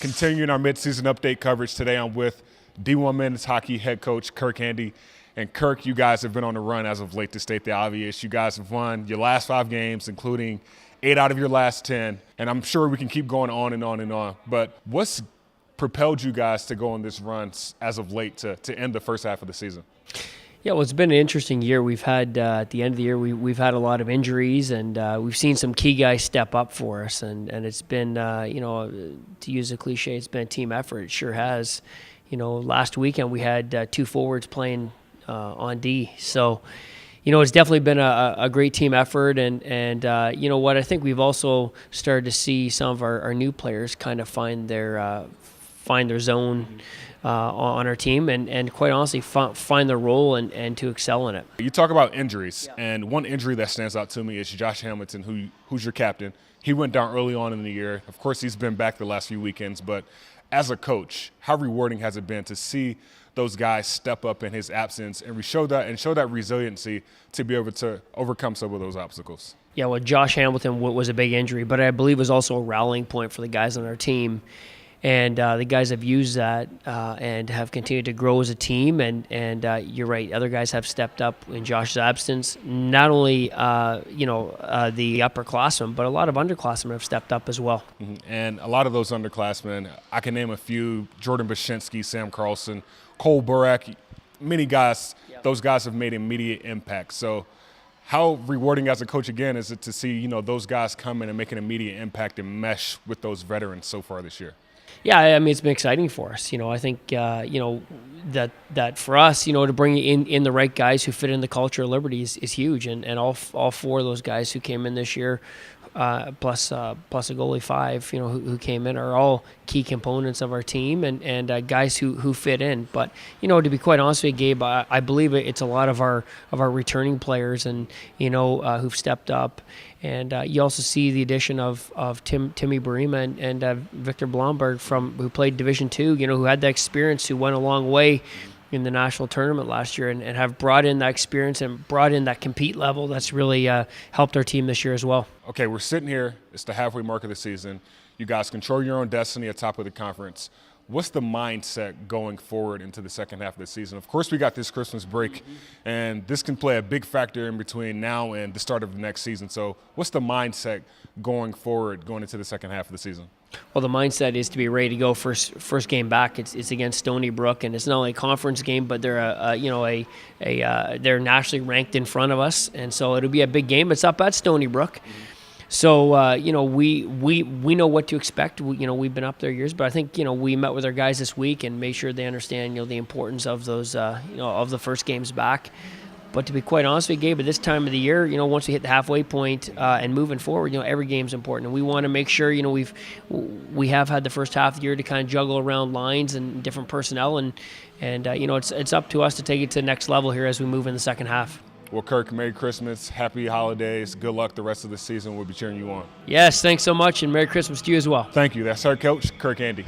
Continuing our midseason update coverage today, I'm with D1M men's hockey head coach Kirk Handy. And Kirk, you guys have been on the run as of late, to state the obvious. You guys have won your last 5 games, including 8 out of your last 10. And I'm sure we can keep going on and on and on. But what's propelled you guys to go on this run as of late to end the first half of the season? Yeah, well, it's been an interesting year. We've had, at the end of the year, we've had a lot of injuries, and we've seen some key guys step up for us. And it's been, to use a cliche, it's been a team effort. It sure has. Last weekend we had 2 forwards playing on D. So, it's definitely been a great team effort. And what I think we've also started to see some of our new players kind of find their zone on our team and quite honestly find their role and to excel in it. You talk about injuries, and one injury that stands out to me is Josh Hamilton, who's your captain. He went down early on in the year. Of course, he's been back the last few weekends, but as a coach, how rewarding has it been to see those guys step up in his absence and show that resiliency to be able to overcome some of those obstacles? Yeah, well, Josh Hamilton was a big injury, but I believe it was also a rallying point for the guys on our team. And the guys have used that and have continued to grow as a team. And you're right, other guys have stepped up in Josh's absence. Not only, the upperclassmen, but a lot of underclassmen have stepped up as well. Mm-hmm. And a lot of those underclassmen, I can name a few: Jordan Bashinsky, Sam Carlson, Cole Burak, many guys. Yep. Those guys have made immediate impact. So how rewarding as a coach, again, is it to see, those guys come in and make an immediate impact and mesh with those veterans so far this year? Yeah, I mean, it's been exciting for us. I think, that for us, to bring in the right guys who fit in the culture of Liberty is huge. And all 4 of those guys who came in this year, plus a goalie 5, who came in, are all key components of our team and guys who fit in. But, to be quite honest with you, Gabe, I believe it's a lot of our returning players and, who've stepped up. And you also see the addition of Timmy Barima and Victor Blomberg who played Division II, who had that experience, who went a long way in the national tournament last year and have brought in that experience and brought in that compete level. That's really helped our team this year as well. Okay, we're sitting here. It's the halfway mark of the season. You guys control your own destiny at top of the conference. What's the mindset going forward into the second half of the season? Of course, we got this Christmas break, and this can play a big factor in between now and the start of the next season. So what's the mindset going forward, going into the second half of the season? Well, the mindset is to be ready to go first game back. It's against Stony Brook, and it's not only a conference game, but they're they're nationally ranked in front of us, and so it'll be a big game. It's up at Stony Brook. So, we know what to expect. We've been up there years, but I think, we met with our guys this week and made sure they understand, the importance of those, of the first games back. But to be quite honest with you, Gabe, at this time of the year, once we hit the halfway point and moving forward, every game's important. And we want to make sure, we have had the first half of the year to kind of juggle around lines and different personnel. And it's up to us to take it to the next level here as we move in the second half. Well, Kirk, Merry Christmas, Happy Holidays, good luck the rest of the season. We'll be cheering you on. Yes, thanks so much, and Merry Christmas to you as well. Thank you. That's our coach, Kirk Handy.